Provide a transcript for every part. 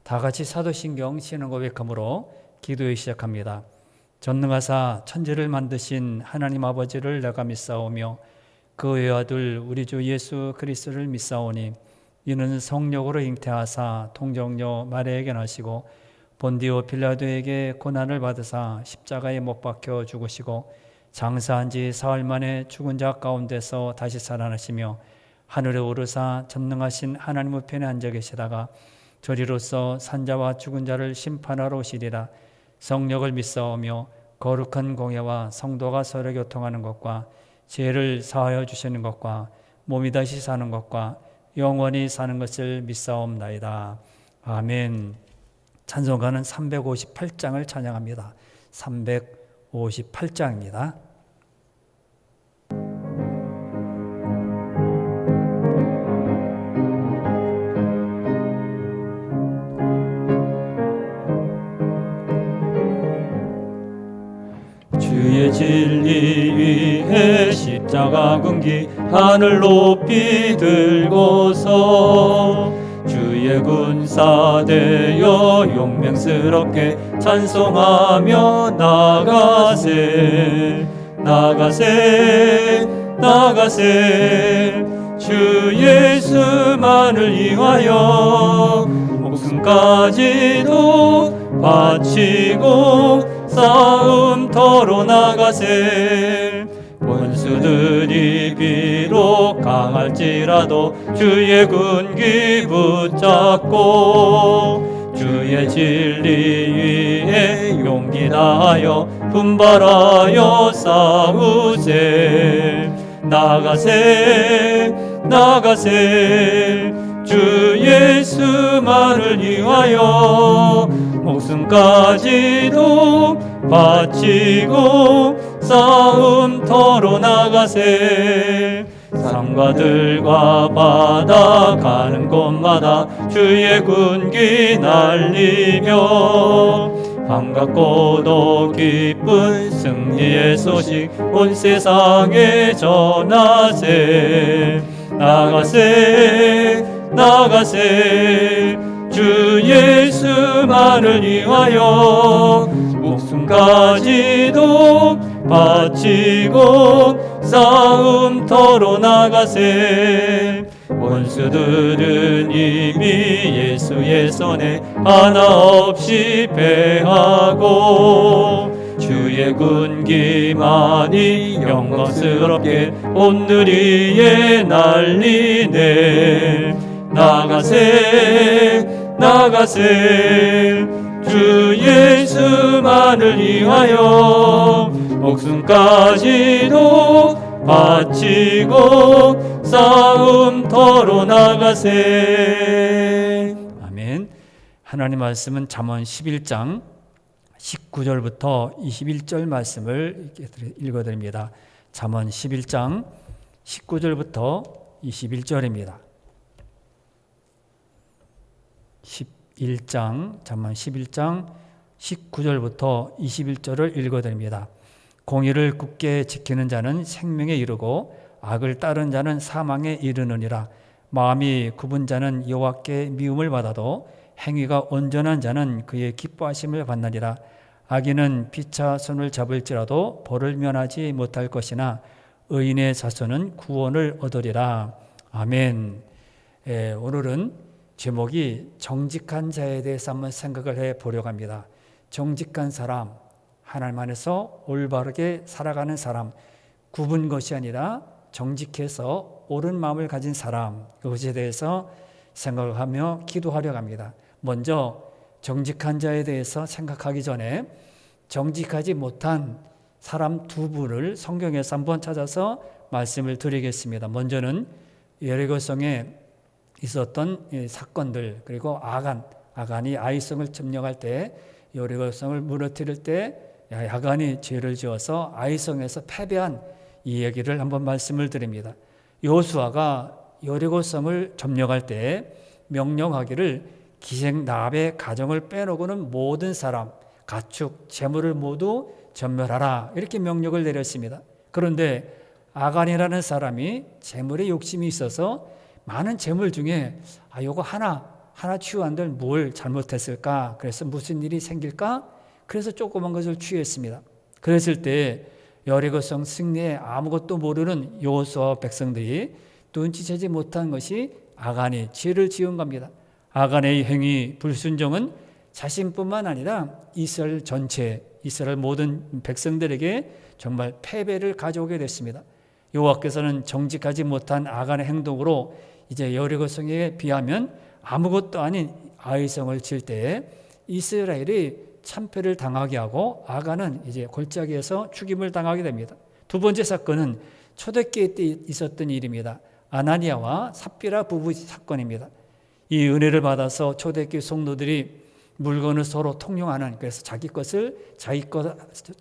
다 같이 사도신경 신앙 고백함으로 기도에 시작합니다. 전능하사 천지를 만드신 하나님 아버지를 내가 믿사오며 그 외아들 우리 주 예수 그리스도를 믿사오니 이는 성령으로 잉태하사 통정녀 마리아에게 나시고 본디오 빌라도에게 고난을 받으사 십자가에 못 박혀 죽으시고 장사한 지 사흘 만에 죽은 자 가운데서 다시 살아나시며 하늘에 오르사 전능하신 하나님 우편에 앉아 계시다가 저리로서 산자와 죽은 자를 심판하러 오시리라. 성령을 믿사오며 거룩한 공예와 성도가 서로 교통하는 것과 죄를 사하여 주시는 것과 몸이 다시 사는 것과 영원히 사는 것을 믿사옵나이다. 아멘. 찬송가는 358장을 찬양합니다. 358장입니다. 주의 진리 위에 십자가 금기 하늘 높이 들고서 주의 군사 되어 용맹스럽게 찬송하며 나가세 나가세 나가세 주 예수만을 위하여 목숨까지도 바치고 싸움터로 나가세 원수들이 비록 강할지라도 주의 군기 붙잡고 주의 진리 위에 용기 다하여 분발하여 싸우세 나가세 나가세 주 예수만을 위하여 목숨까지도 바치고 싸움터로 나가세 산과들과 바다 가는 곳마다 주의 군기 날리며 반갑고도 기쁜 승리의 소식 온 세상에 전하세 나가세 나가세 주 예수만을 위하여 목숨까지도 바치고 싸움터로 나가세 원수들은 이미 예수의 손에 하나 없이 패하고 주의 군기만이 영광스럽게 온늘 위에 날리네 나가세 나가세 주 예수만을 위하여 목숨까지도 바치고 싸움터로 나가세. 아멘. 하나님 말씀은 잠언 11장 19절부터 21절 말씀을 읽어드립니다. 잠언 11장 19절부터 21절입니다. 잠언 11장 19절부터 21절을 읽어드립니다. 공의를 굳게 지키는 자는 생명에 이르고 악을 따른 자는 사망에 이르느니라. 마음이 굽은 자는 여호와께 미움을 받아도 행위가 온전한 자는 그의 기뻐하심을 받느니라. 악인은 피차 손을 잡을지라도 벌을 면하지 못할 것이나 의인의 자손은 구원을 얻으리라. 아멘. 오늘은 제목이 정직한 자에 대해서 한번 생각을 해보려고 합니다. 정직한 사람, 하나님 안에서 올바르게 살아가는 사람, 굽은 것이 아니라 정직해서 옳은 마음을 가진 사람, 그것에 대해서 생각을 하며 기도하려고 합니다. 먼저 정직한 자에 대해서 생각하기 전에 정직하지 못한 사람 두 분을 성경에서 한번 찾아서 말씀을 드리겠습니다. 먼저는 여리고성에 있었던 사건들, 그리고 아간이 아이성을 점령할 때 여리고성을 무너뜨릴 때 아간이 죄를 지어서 아이성에서 패배한 이 얘기를 한번 말씀을 드립니다. 여호수아가 여리고성을 점령할 때 명령하기를 기생 나합의 가정을 빼놓고는 모든 사람, 가축, 재물을 모두 전멸하라 이렇게 명령을 내렸습니다. 그런데 아간이라는 사람이 재물에 욕심이 있어서 많은 재물 중에 요거 하나 하나 취한들 뭘 잘못했을까? 그래서 무슨 일이 생길까? 그래서 조그만 것을 취했습니다. 그랬을 때 여리고성 승리에 아무것도 모르는 여호수아와 백성들이 눈치채지 못한 것이 아간이 죄를 지은 겁니다. 아간의 행위 불순종은 자신뿐만 아니라 이스라엘 전체, 이스라엘 모든 백성들에게 정말 패배를 가져오게 됐습니다. 여호와께서는 정직하지 못한 아간의 행동으로 이제 여리고성에 비하면 아무것도 아닌 아이성을 칠 때 이스라엘이 참패를 당하게 하고 아간은 이제 골짜기에서 죽임을 당하게 됩니다. 두 번째 사건은 초대교회 때 있었던 일입니다. 아나니아와 삽비라 부부 사건입니다. 이 은혜를 받아서 초대교회 성도들이 물건을 서로 통용하는, 그래서 자기 것을 자기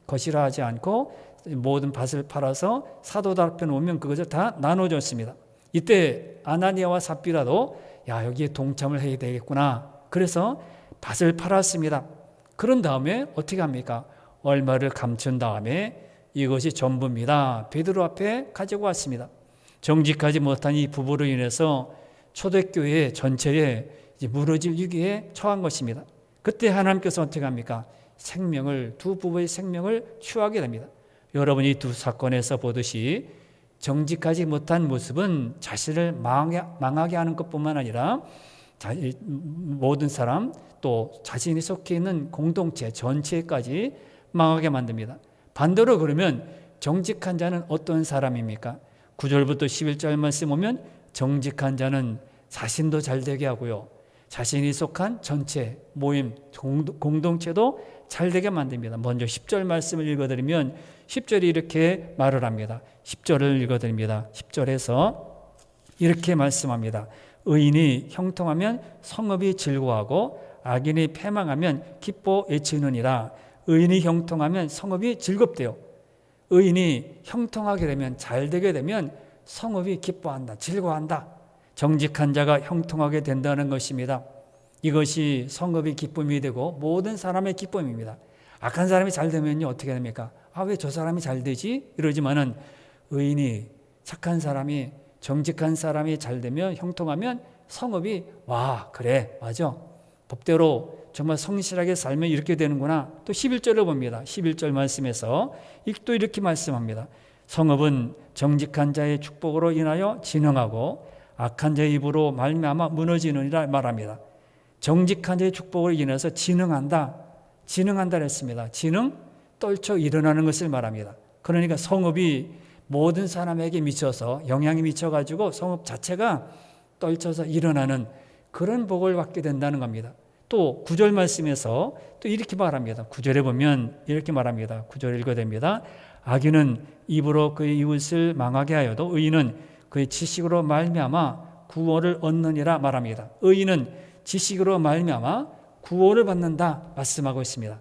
것이라 하지 않고 모든 밭을 팔아서 사도들 앞에 오면 그것을 다 나눠줬습니다. 이때 아나니아와 삽비라도 야, 여기에 동참을 해야 되겠구나. 그래서 밭을 팔았습니다. 그런 다음에 어떻게 합니까? 얼마를 감춘 다음에 이것이 전부입니다. 베드로 앞에 가지고 왔습니다. 정직하지 못한 이 부부로 인해서 초대교회 전체에 이제 무너질 위기에 처한 것입니다. 그때 하나님께서 어떻게 합니까? 두 부부의 생명을 취하게 됩니다. 여러분이 이 두 사건에서 보듯이 정직하지 못한 모습은 자신을 망하게 하는 것뿐만 아니라 모든 사람 또 자신이 속해 있는 공동체 전체까지 망하게 만듭니다. 반대로 그러면 정직한 자는 어떤 사람입니까? 9절부터 11절 말씀 보면 정직한 자는 자신도 잘되게 하고요, 자신이 속한 전체 모임 공동체도 잘되게 만듭니다. 먼저 10절 말씀을 읽어드리면 10절이 이렇게 말을 합니다. 10절을 읽어드립니다. 10절에서 이렇게 말씀합니다. 의인이 형통하면 성읍이 즐거워하고 악인이 패망하면 기뻐 외치느니라. 의인이 형통하면 성읍이 즐겁대요. 의인이 형통하게 되면, 잘되게 되면 성읍이 기뻐한다, 즐거워한다. 정직한 자가 형통하게 된다는 것입니다. 이것이 성읍이 기쁨이 되고 모든 사람의 기쁨입니다. 악한 사람이 잘 되면요 어떻게 됩니까? 아, 왜 저 사람이 잘 되지? 이러지만은 의인이, 착한 사람이, 정직한 사람이 잘 되면, 형통하면 성읍이 와, 그래, 맞아, 법대로 정말 성실하게 살면 이렇게 되는구나. 또 11절을 봅니다. 11절 말씀에서 또 이렇게 말씀합니다. 성읍은 정직한 자의 축복으로 인하여 진흥하고 악한 자의 입으로 말미암아 무너지느니라 말합니다. 정직한 자의 축복으로 인해서 진흥한다 했습니다. 진흥, 떨쳐 일어나는 것을 말합니다. 그러니까 성읍이 모든 사람에게 미쳐서 영향이 미쳐가지고 성읍 자체가 떨쳐서 일어나는 그런 복을 받게 된다는 겁니다. 또 9절 말씀에서 또 이렇게 말합니다. 9절에 보면 이렇게 말합니다. 9절 읽어됩니다. 악인은 입으로 그의 이웃을 망하게 하여도 의인은 그의 지식으로 말미암아 구원을 얻느니라 말합니다. 의인은 지식으로 말미암아 구원을 받는다 말씀하고 있습니다.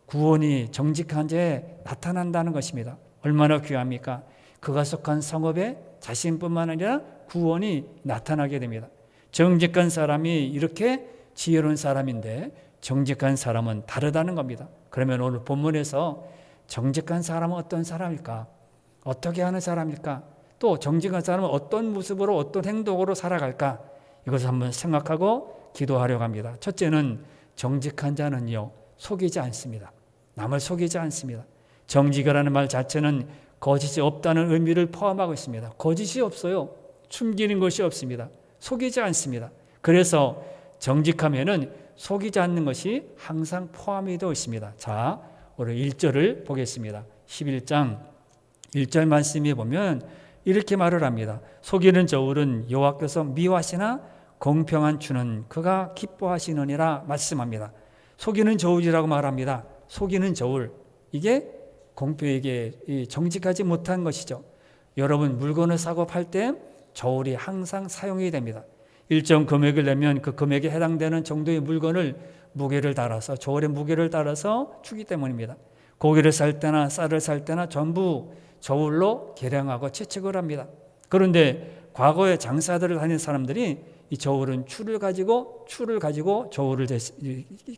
구원이 정직한 자에 나타난다는 것입니다. 얼마나 귀합니까? 그가 속한 성읍에 자신뿐만 아니라 구원이 나타나게 됩니다. 정직한 사람이 이렇게 지혜로운 사람인데 정직한 사람은 다르다는 겁니다. 그러면 오늘 본문에서 정직한 사람은 어떤 사람일까? 어떻게 하는 사람일까? 또 정직한 사람은 어떤 모습으로, 어떤 행동으로 살아갈까? 이것을 한번 생각하고 기도하려고 합니다. 첫째는 정직한 자는요, 속이지 않습니다. 남을 속이지 않습니다. 정직이라는 말 자체는 거짓이 없다는 의미를 포함하고 있습니다. 거짓이 없어요. 숨기는 것이 없습니다. 속이지 않습니다. 그래서 정직하면은 속이지 않는 것이 항상 포함이 되어 있습니다. 자, 오늘 1절을 보겠습니다. 11장 1절 말씀에 보면 이렇게 말을 합니다. 속이는 저울은 여호와께서 미워하시나 공평한 주는 그가 기뻐하시느니라 말씀합니다. 속이는 저울이라고 말합니다. 속이는 저울, 이게 공평하게 정직하지 못한 것이죠. 여러분 물건을 사고 팔 때 저울이 항상 사용이 됩니다. 일정 금액을 내면 그 금액에 해당되는 정도의 물건을 무게를 달아서, 저울의 무게를 달아서 주기 때문입니다. 고기를 살 때나 쌀을 살 때나 전부 저울로 계량하고 채측을 합니다. 그런데 과거에 장사들을 하는 사람들이 이 저울은 추를 가지고 저울을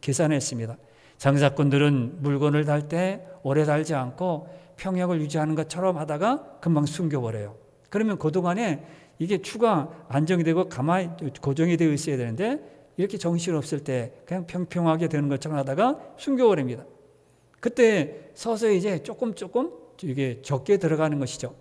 계산했습니다. 장사꾼들은 물건을 달 때 오래 달지 않고 평형을 유지하는 것처럼 하다가 금방 숨겨버려요. 그러면 그동안에 이게 추가 안정이 되고 가만히 고정이 되어 있어야 되는데 이렇게 정신없을 때 그냥 평평하게 되는 것처럼 하다가 숨겨버립니다. 그때 서서히 이제 조금 이게 적게 들어가는 것이죠.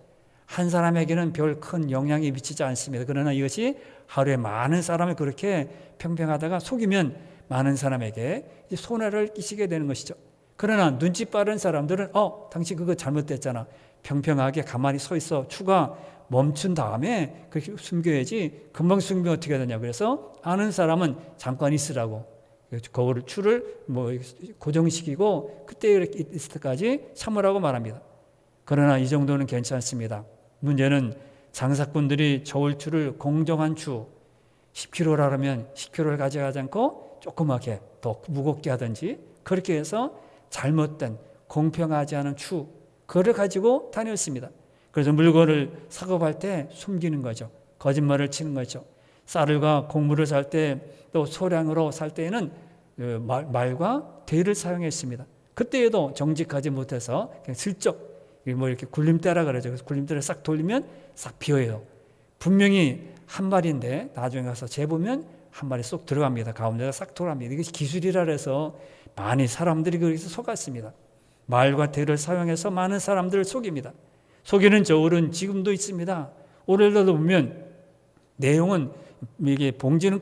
한 사람에게는 별 큰 영향이 미치지 않습니다. 그러나 이것이 하루에 많은 사람을 그렇게 평평하다가 속이면 많은 사람에게 이제 손해를 끼치게 되는 것이죠. 그러나 눈치 빠른 사람들은 당신 그거 잘못됐잖아. 평평하게 가만히 서 있어. 추가 멈춘 다음에 그렇게 숨겨야지. 금방 숨기면 어떻게 되냐. 그래서 아는 사람은 잠깐 있으라고. 거울을 추를 고정시키고 그때 이렇게 있을 때까지 참으라고 말합니다. 그러나 이 정도는 괜찮습니다. 문제는 장사꾼들이 저울추를 공정한 추 10kg라 그러면 10kg를 가져가지 않고 조그맣게 더 무겁게 하든지 그렇게 해서 잘못된 공평하지 않은 추 그걸 가지고 다녔습니다. 그래서 물건을 사고 팔 때 숨기는 거죠. 거짓말을 치는 거죠. 쌀과 곡물을 살 때 또 소량으로 살 때에는 말과 대를 사용했습니다. 그때에도 정직하지 못해서 그냥 슬쩍 이렇게 굴림대라 그러죠. 그래서 굴림대를 싹 돌리면 싹 비어요. 분명히 한 마리인데 나중에 가서 재보면 한 마리 쏙 들어갑니다. 가운데가 싹 돌아갑니다. 이것이 기술이라 해서 많이 사람들이 그래서 속았습니다. 말과 대를 사용해서 많은 사람들을 속입니다. 속이는 저울은 지금도 있습니다. 오늘도 보면 내용은 이게 봉지는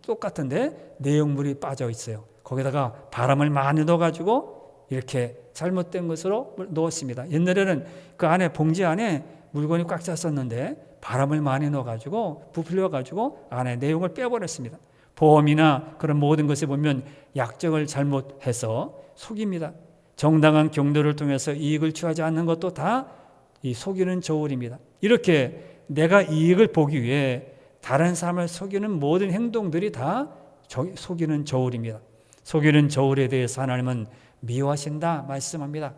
똑같은데 내용물이 빠져 있어요. 거기다가 바람을 많이 넣어가지고 이렇게 잘못된 것으로 넣었습니다. 옛날에는 그 안에 봉지 안에 물건이 꽉 찼었는데 바람을 많이 넣어가지고 부풀려가지고 안에 내용을 빼버렸습니다. 보험이나 그런 모든 것에 보면 약정을 잘못해서 속입니다. 정당한 경로를 통해서 이익을 취하지 않는 것도 다 이 속이는 저울입니다. 이렇게 내가 이익을 보기 위해 다른 사람을 속이는 모든 행동들이 다 속이는 저울입니다. 속이는 저울에 대해서 하나님은 미워하신다 말씀합니다.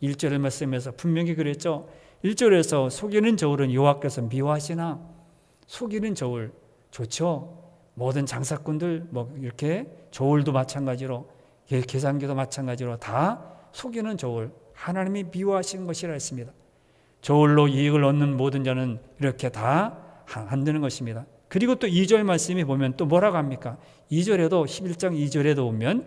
1절 말씀에서 분명히 그랬죠. 1절에서 속이는 저울은 여호와께서 미워하시나. 속이는 저울 좋죠. 모든 장사꾼들 이렇게 저울도 마찬가지로 계산기도 마찬가지로 다 속이는 저울 하나님이 미워하시는 것이라 했습니다. 저울로 이익을 얻는 모든 자는 이렇게 다 안 되는 것입니다. 그리고 또 2절 말씀이 보면 또 뭐라고 합니까? 2절에도 11장 2절에도 보면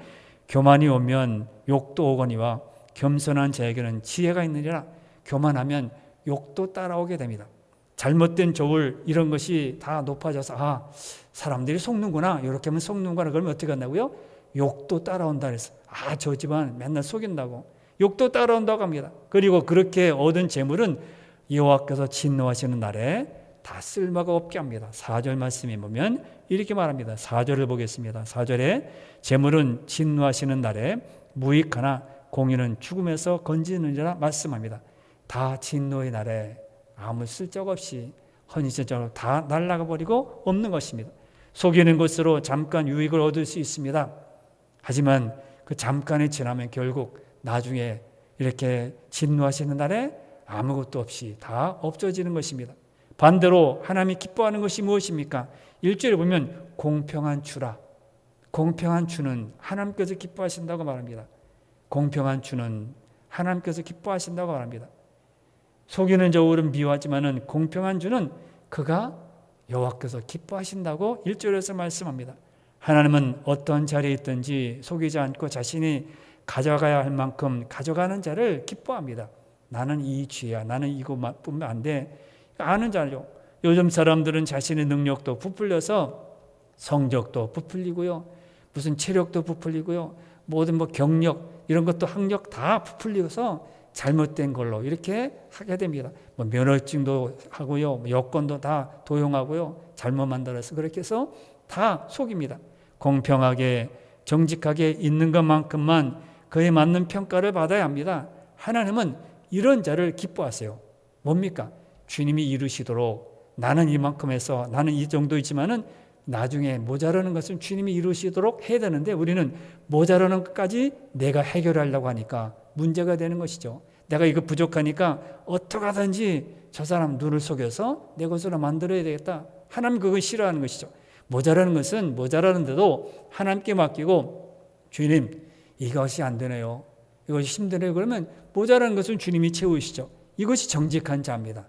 교만이 오면 욕도 오거니와 겸손한 자에게는 지혜가 있느니라. 교만하면 욕도 따라오게 됩니다. 잘못된 저울 이런 것이 다 높아져서 사람들이 속는구나 이렇게 하면 속는구나 그러면 어떻게 한다고요? 욕도 따라온다 그래서 저 집안 맨날 속인다고 욕도 따라온다고 합니다. 그리고 그렇게 얻은 재물은 여호와께서 진노하시는 날에 다 쓸모가 없게 합니다. 4절 말씀에 보면 이렇게 말합니다. 4절을 보겠습니다. 4절에 재물은 진노하시는 날에 무익하나 공의는 죽음에서 건지느니라 말씀합니다. 다 진노의 날에 아무 쓸데없이 헌신적으로 다 날아가 버리고 없는 것입니다. 속이는 것으로 잠깐 유익을 얻을 수 있습니다. 하지만 그 잠깐이 지나면 결국 나중에 이렇게 진노하시는 날에 아무것도 없이 다 없어지는 것입니다. 반대로 하나님이 기뻐하는 것이 무엇입니까? 1절에 보면 공평한 주라. 공평한 주는 하나님께서 기뻐하신다고 말합니다. 공평한 주는 하나님께서 기뻐하신다고 말합니다. 속이는 저울은 미워하지만은 공평한 주는 그가 여호와께서 기뻐하신다고 1절에서 말씀합니다. 하나님은 어떤 자리에 있든지 속이지 않고 자신이 가져가야 할 만큼 가져가는 자를 기뻐합니다. 나는 이 쥐야. 나는 이것뿐만 안 돼. 아는 자죠. 요즘 사람들은 자신의 능력도 부풀려서 성적도 부풀리고요. 무슨 체력도 부풀리고요. 모든 경력 이런 것도 학력 다 부풀려서 잘못된 걸로 이렇게 하게 됩니다. 면허증도 하고요. 여권도 다 도용하고요. 잘못 만들어서 그렇게 해서 다 속입니다. 공평하게 정직하게 있는 것만큼만 그에 맞는 평가를 받아야 합니다. 하나님은 이런 자를 기뻐하세요. 뭡니까? 주님이 이루시도록 나는 이만큼 해서 나는 이 정도 있지만은 나중에 모자라는 것은 주님이 이루시도록 해야 되는데 우리는 모자라는 것까지 내가 해결하려고 하니까 문제가 되는 것이죠. 내가 이거 부족하니까 어떻게 하든지 저 사람 눈을 속여서 내 것으로 만들어야 되겠다. 하나님 그걸 싫어하는 것이죠. 모자라는 것은 모자라는데도 하나님께 맡기고 주님 이것이 안 되네요. 이것이 힘드네요. 그러면 모자라는 것은 주님이 채우시죠. 이것이 정직한 자입니다.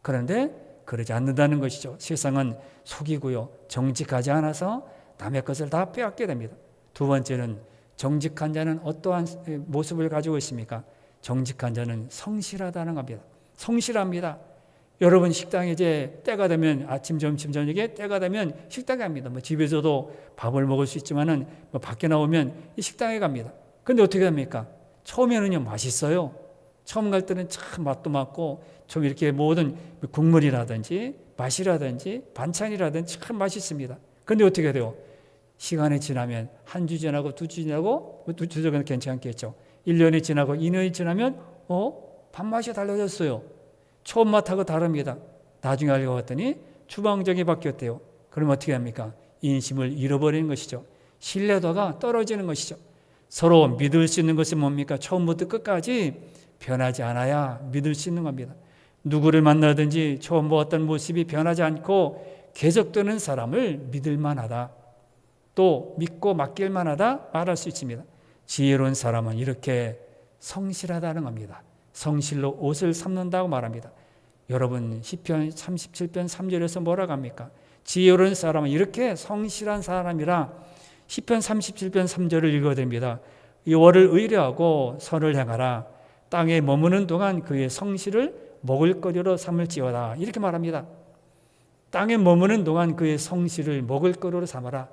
그런데 그러지 않는다는 것이죠. 세상은 속이고요. 정직하지 않아서 남의 것을 다 빼앗게 됩니다. 두 번째는 정직한 자는 어떠한 모습을 가지고 있습니까? 정직한 자는 성실하다는 겁니다. 성실합니다. 여러분 식당에 이제 때가 되면 아침, 점심, 저녁에 때가 되면 식당에 갑니다. 뭐 집에서도 밥을 먹을 수 있지만은 뭐 밖에 나오면 이 식당에 갑니다. 근데 어떻게 합니까? 처음에는요 맛있어요. 처음 갈 때는 참 맛도 맞고 좀 이렇게 모든 국물이라든지 맛이라든지 반찬이라든지 참 맛있습니다. 근데 어떻게 돼요? 시간이 지나면 한 주 지나고 두 주 지나고 두 주는 괜찮겠죠. 1년이 지나고 2년이 지나면 밥맛이 달라졌어요. 처음 맛하고 다릅니다. 나중에 알고 봤더니 주방장이 바뀌었대요. 그럼 어떻게 합니까? 인심을 잃어버리는 것이죠. 신뢰도가 떨어지는 것이죠. 서로 믿을 수 있는 것이 뭡니까? 처음부터 끝까지 변하지 않아야 믿을 수 있는 겁니다. 누구를 만나든지 처음 보았던 모습이 변하지 않고 계속되는 사람을 믿을 만하다. 또 믿고 맡길 만하다 말할 수 있습니다. 지혜로운 사람은 이렇게 성실하다는 겁니다. 성실로 옷을 삼는다고 말합니다. 여러분 시편 37편 3절에서 뭐라고 합니까? 지혜로운 사람은 이렇게 성실한 사람이라 시편 37편 3절을 읽어드립니다. 이월을 의뢰하고 선을 행하라. 땅에 머무는 동안 그의 성실을 먹을거리로 삼을지어다. 이렇게 말합니다. 땅에 머무는 동안 그의 성실을 먹을거리로 삼아라.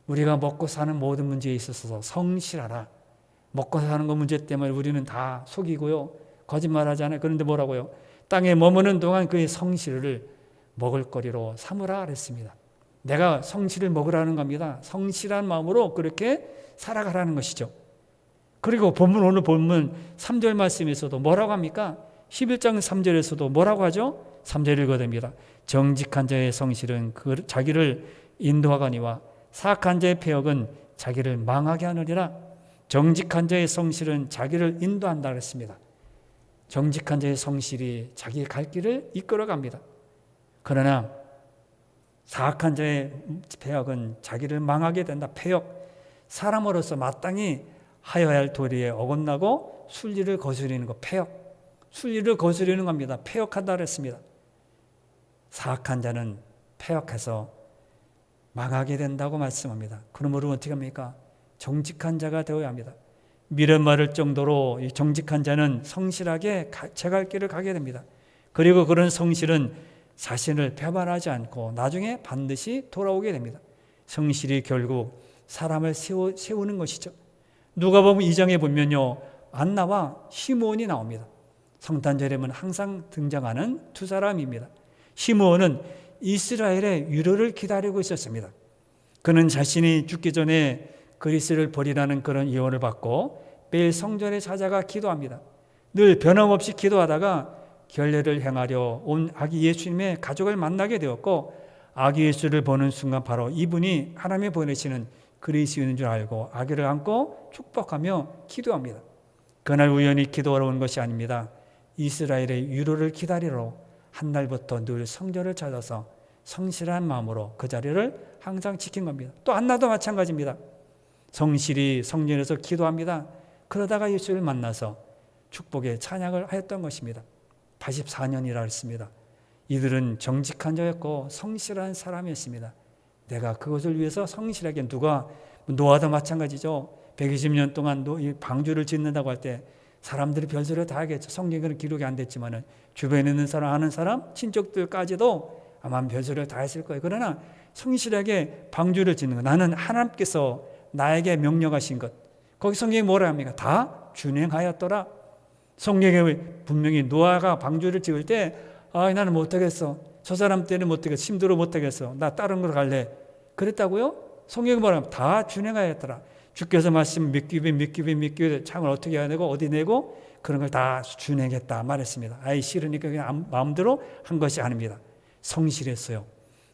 우리가 먹고 사는 모든 문제에 있어서 성실하라. 먹고 사는 거 문제 때문에 우리는 다 속이고요. 거짓말하잖아요. 그런데 뭐라고요? 땅에 머무는 동안 그의 성실을 먹을거리로 삼으라 그랬습니다. 내가 성실을 먹으라는 겁니다. 성실한 마음으로 그렇게 살아가라는 것이죠. 그리고 오늘 본문 3절 말씀에서도 뭐라고 합니까? 11장 3절에서도 뭐라고 하죠? 3절 읽어드립니다. 정직한 자의 성실은 자기를 인도하거니와 사악한 자의 패역은 자기를 망하게 하느니라. 정직한 자의 성실은 자기를 인도한다 그랬습니다. 정직한 자의 성실이 자기의 갈 길을 이끌어갑니다. 그러나 사악한 자의 패역은 자기를 망하게 된다. 패역, 사람으로서 마땅히 하여야 할 도리에 어긋나고 순리를 거스르는 것, 패역, 순리를 거스르는 겁니다. 패역한다 그랬습니다. 사악한 자는 패역해서 망하게 된다고 말씀합니다. 그러므로 어떻게 합니까? 정직한 자가 되어야 합니다. 미련 말할 정도로 정직한 자는 성실하게 제갈 길을 가게 됩니다. 그리고 그런 성실은 자신을 배반하지 않고 나중에 반드시 돌아오게 됩니다. 성실이 결국 사람을 세우는 것이죠. 누가복음 2장에 보면요, 안나와 시므온이 나옵니다. 성탄절에는 항상 등장하는 두 사람입니다. 시므온은 이스라엘의 위로를 기다리고 있었습니다. 그는 자신이 죽기 전에 그리스를 버리라는 그런 예언을 받고 매일 성전에 찾아가 기도합니다. 늘 변함없이 기도하다가 결례를 행하려 온 아기 예수님의 가족을 만나게 되었고, 아기 예수를 보는 순간 바로 이분이 하나님이 보내시는 그리스도인 줄 알고 아기를 안고 축복하며 기도합니다. 그날 우연히 기도하러 온 것이 아닙니다. 이스라엘의 위로를 기다리러 한 날부터 늘 성전을 찾아서 성실한 마음으로 그 자리를 항상 지킨 겁니다. 또 안나도 마찬가지입니다. 성실히 성전에서 기도합니다. 그러다가 예수를 만나서 축복의 찬양을 하였던 것입니다. 84년이라 했습니다. 이들은 정직한 자였고 성실한 사람이었습니다. 내가 그것을 위해서 성실하게, 노아도 마찬가지죠. 120년 동안 방주를 짓는다고 할 때 사람들이 별소리 다 하겠죠. 성경에는 기록이 안 됐지만 주변에 있는 사람, 아는 사람, 친척들까지도 아마 별소리를 다 했을 거예요. 그러나 성실하게 방주를 짓는 것, 나는 하나님께서 나에게 명령하신 것, 거기 성경이 뭐라 합니까? 다 준행하였더라. 성경에 분명히 노아가 방주를 지을 때 나는 못하겠어. 저 사람 때는 못하겠어. 힘들어 못하겠어. 나 다른 걸로 갈래. 그랬다고요? 성경이 뭐라 합니까? 다 준행하였더라. 주께서 말씀 믿기비 창을 어떻게 해야 되고 어디 내고 그런 걸 다 준행했다 말했습니다. 싫으니까 그냥 마음대로 한 것이 아닙니다. 성실했어요.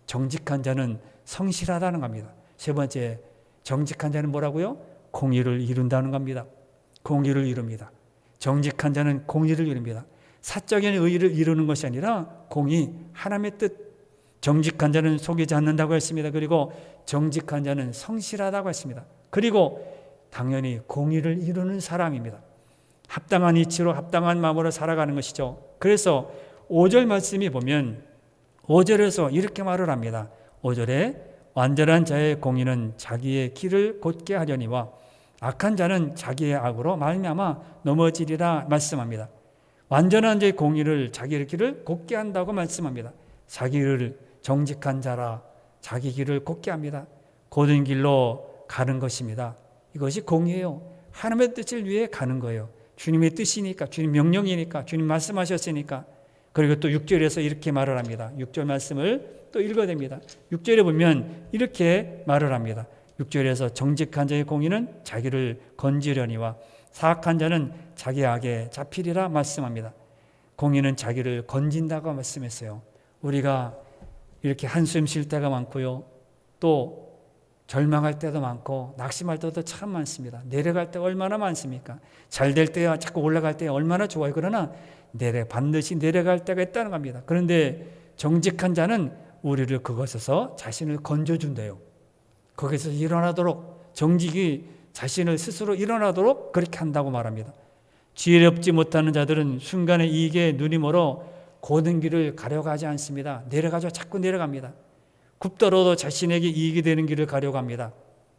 정직한 자는 성실하다는 겁니다. 세 번째, 정직한 자는 뭐라고요? 공의를 이룬다는 겁니다. 공의를 이룹니다. 정직한 자는 공의를 이룹니다. 사적인 의의를 이루는 것이 아니라 공의, 하나님의 뜻. 정직한 자는 속이지 않는다고 했습니다. 그리고 정직한 자는 성실하다고 했습니다. 그리고 당연히 공의를 이루는 사람입니다. 합당한 이치로 합당한 마음으로 살아가는 것이죠. 그래서 5절 말씀이 보면 5절에서 이렇게 말을 합니다. 5절에 완전한 자의 공의는 자기의 길을 곧게 하려니와 악한 자는 자기의 악으로 말미암아 넘어지리라 말씀합니다. 완전한 자의 공의를 자기의 길을 곧게 한다고 말씀합니다. 자기를 정직한 자라 자기 길을 곧게 합니다. 곧은 길로 가는 것입니다. 이것이 공의예요. 하나님의 뜻을 위해 가는 거예요. 주님의 뜻이니까, 주님 명령이니까, 주님 말씀하셨으니까. 그리고 또 6절에서 이렇게 말을 합니다. 6절 말씀을 또 읽어야 됩니다. 6절에 보면 이렇게 말을 합니다. 6절에서 정직한 자의 공의는 자기를 건지려니와 사악한 자는 자기 악에 잡히리라 말씀합니다. 공의는 자기를 건진다고 말씀했어요. 우리가 이렇게 한숨 쉴 때가 많고요. 또 절망할 때도 많고 낙심할 때도 참 많습니다. 내려갈 때가 얼마나 많습니까? 잘 될 때야 자꾸 올라갈 때 얼마나 좋아요. 그러나 반드시 내려갈 때가 있다는 겁니다. 그런데 정직한 자는 우리를 그것에서 자신을 건져준대요. 거기서 일어나도록 정직이 자신을 스스로 일어나도록 그렇게 한다고 말합니다. 지혜롭지 못하는 자들은 순간의 이익에 눈이 멀어 고든 길을 가려고 하지 않습니다. 내려가죠. 자꾸 내려갑니다. 굽더라도 자신에게 이익이 되는 길을 가려고 합니다.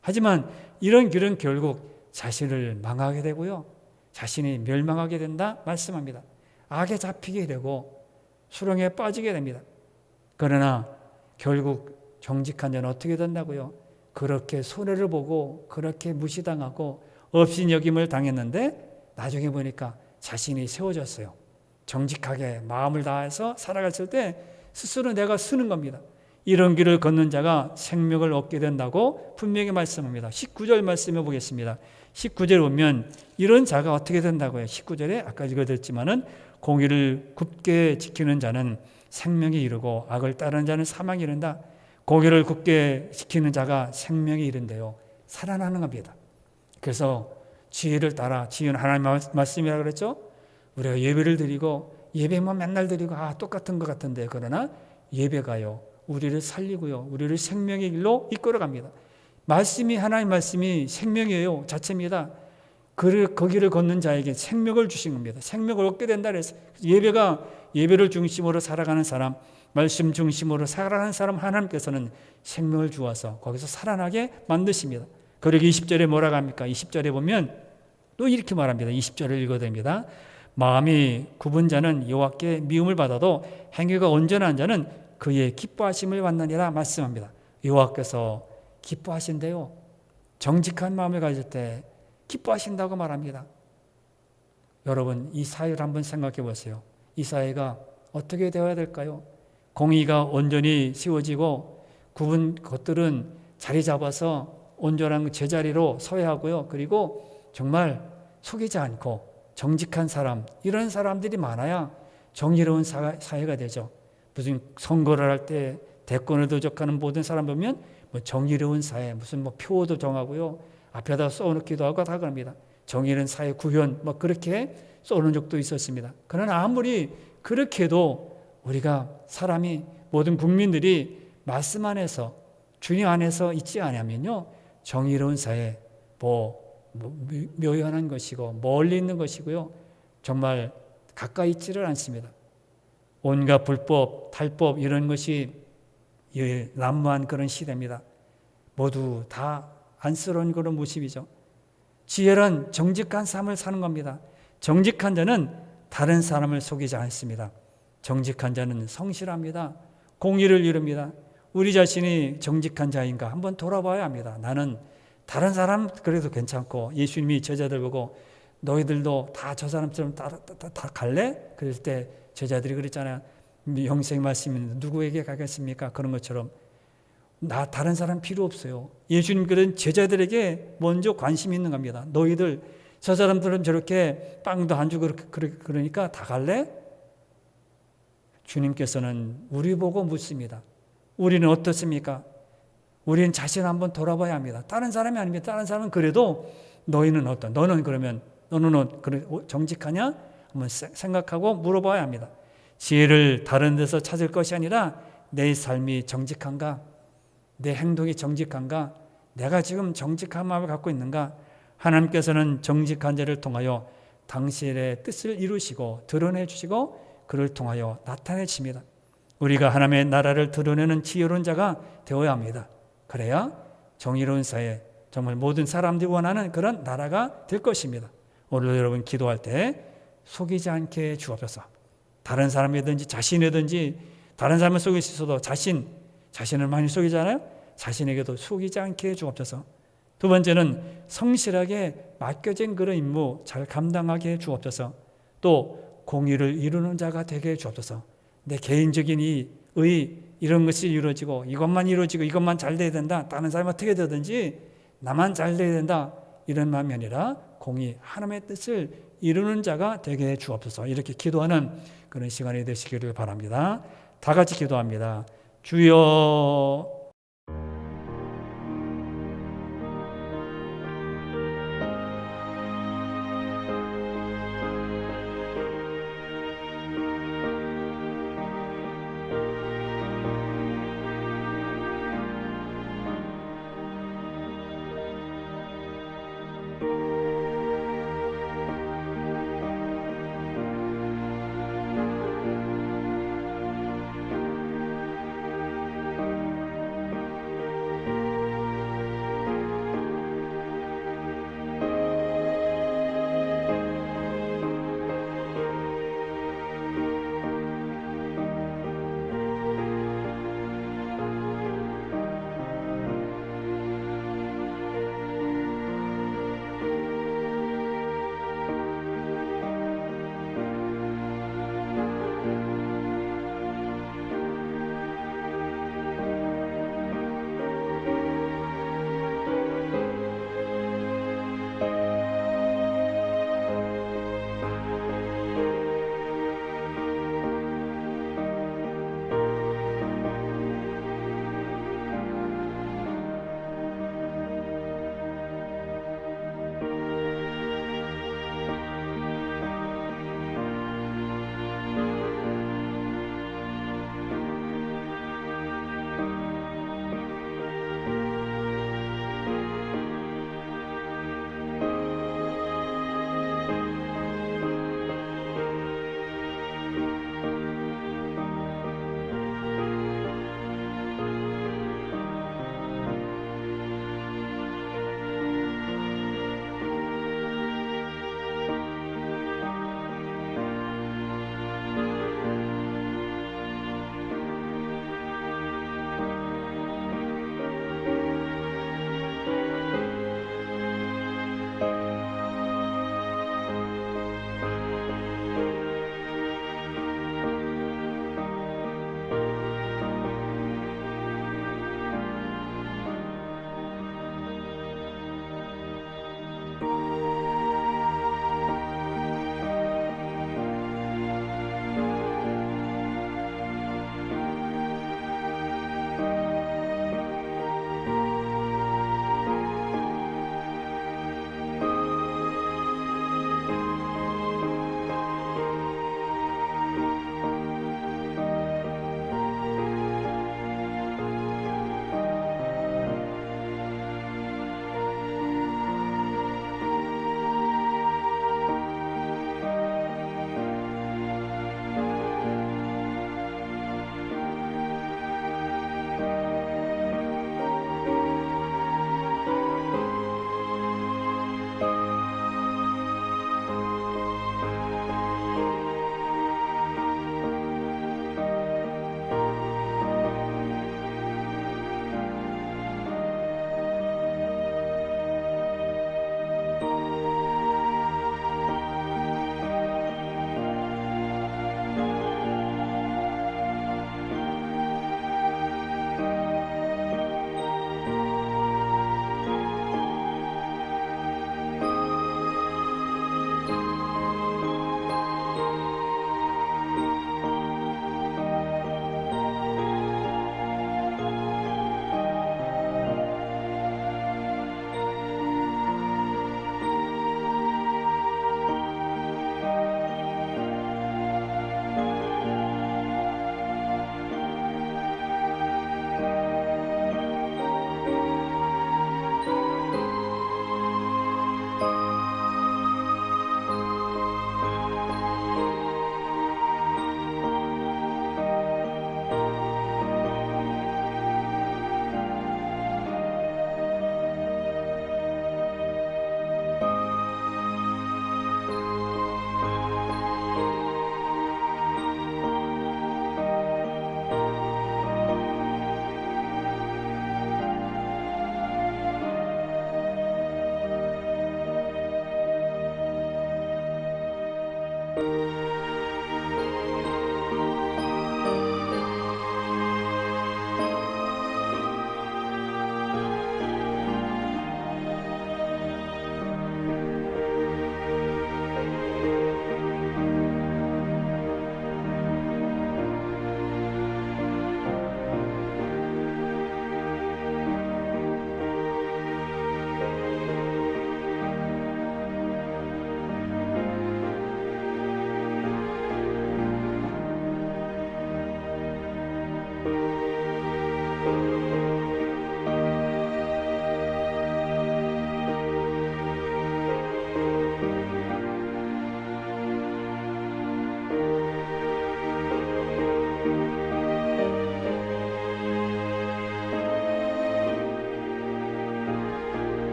하지만 이런 길은 결국 자신을 망하게 되고요. 자신이 멸망하게 된다 말씀합니다. 악에 잡히게 되고 수렁에 빠지게 됩니다. 그러나 결국 정직한 자는 어떻게 된다고요? 그렇게 손해를 보고 그렇게 무시당하고 업신여김을 당했는데 나중에 보니까 자신이 세워졌어요. 정직하게 마음을 다해서 살아갔을 때 스스로 내가 쓰는 겁니다. 이런 길을 걷는 자가 생명을 얻게 된다고 분명히 말씀합니다. 19절 말씀해 보겠습니다. 19절 보면 이런 자가 어떻게 된다고요? 19절에 아까 읽어드렸지만은 공의를 굳게 지키는 자는 생명에 이르고 악을 따르는 자는 사망에 이른다. 공의를 굳게 지키는 자가 생명에 이른대요. 살아나는 겁니다. 그래서 지혜를 따라, 지혜는 하나님의 말씀이라고 그랬죠? 우리가 예배를 드리고 예배만 맨날 드리고 똑같은 것 같은데 그러나 예배가요 우리를 살리고요 우리를 생명의 길로 이끌어갑니다. 말씀이 하나님의 말씀이 생명이에요 자체입니다. 거기를 걷는 자에게 생명을 주신 겁니다. 생명을 얻게 된다 그래서 예배가 예배를 중심으로 살아가는 사람, 말씀 중심으로 살아가는 사람 하나님께서는 생명을 주어서 거기서 살아나게 만드십니다. 그리고 20절에 뭐라고 합니까? 20절에 보면 또 이렇게 말합니다. 20절을 읽어야 됩니다. 마음이 굽은 자는 여호와께 미움을 받아도 행위가 온전한 자는 그의 기뻐하심을 받느니라 말씀합니다. 여호와께서 기뻐하신대요. 정직한 마음을 가질 때 기뻐하신다고 말합니다. 여러분 이 사회를 한번 생각해 보세요. 이 사회가 어떻게 되어야 될까요? 공의가 온전히 세워지고 굽은 것들은 자리 잡아서 온전한 제자리로 서야 하고요. 그리고 정말 속이지 않고 정직한 사람, 이런 사람들이 많아야 정의로운 사회가 되죠. 무슨 선거를 할 때 대권을 도적하는 모든 사람 보면 정의로운 사회, 무슨 표도 정하고요. 앞에다 써놓기도 하고 다 그럽니다. 정의로운 사회 구현 그렇게 써놓은 적도 있었습니다. 그러나 아무리 그렇게 해도 우리가 사람이 모든 국민들이 말씀 안에서 주님 안에서 있지 않으면요. 정의로운 사회 묘연한 것이고 멀리 있는 것이고요. 정말 가까이 있지를 않습니다. 온갖 불법, 탈법 이런 것이 난무한 그런 시대입니다. 모두 다 안쓰러운 그런 모습이죠. 지혜란 정직한 삶을 사는 겁니다. 정직한 자는 다른 사람을 속이지 않습니다. 정직한 자는 성실합니다. 공의를 이룹니다. 우리 자신이 정직한 자인가 한번 돌아봐야 합니다. 나는 다른 사람 그래도 괜찮고 예수님이 제자들 보고 너희들도 다 저 사람처럼 다 갈래? 그럴 때 제자들이 그랬잖아요. 영생 말씀이 누구에게 가겠습니까? 그런 것처럼 다른 사람 필요 없어요. 예수님께서는 제자들에게 먼저 관심이 있는 겁니다. 너희들 저 사람들은 저렇게 빵도 안 주고 그러니까 다 갈래? 주님께서는 우리 보고 묻습니다. 우리는 어떻습니까? 우리는 자신 한번 돌아봐야 합니다. 다른 사람이 아닙니다. 다른 사람은 그래도 너희는 어떤? 너는 정직하냐? 한번 생각하고 물어봐야 합니다. 지혜를 다른 데서 찾을 것이 아니라 내 삶이 정직한가? 내 행동이 정직한가? 내가 지금 정직한 마음을 갖고 있는가? 하나님께서는 정직한 자를 통하여 당신의 뜻을 이루시고 드러내 주시고 그를 통하여 나타내십니다. 우리가 하나님의 나라를 드러내는 지혜로운 자가 되어야 합니다. 그래야 정의로운 사회, 정말 모든 사람들이 원하는 그런 나라가 될 것입니다. 오늘 여러분 기도할 때 속이지 않게 주옵소서. 다른 사람이든지 자신이든지 다른 사람을 속일 수 있어도 자신을 많이 속이잖아요. 자신에게도 속이지 않게 주옵소서. 두 번째는 성실하게 맡겨진 그런 임무 잘 감당하게 주옵소서. 또 공의를 이루는 자가 되게 주옵소서. 내 개인적인 이런 것이 이루어지고 이것만 잘 돼야 된다. 다른 사람이 어떻게 되든지 나만 잘 돼야 된다. 이런 마음이 아니라 공의 하나님의 뜻을 이루는 자가 되게 주옵소서. 이렇게 기도하는 그런 시간이 되시기를 바랍니다. 다 같이 기도합니다. 주여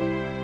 아멘.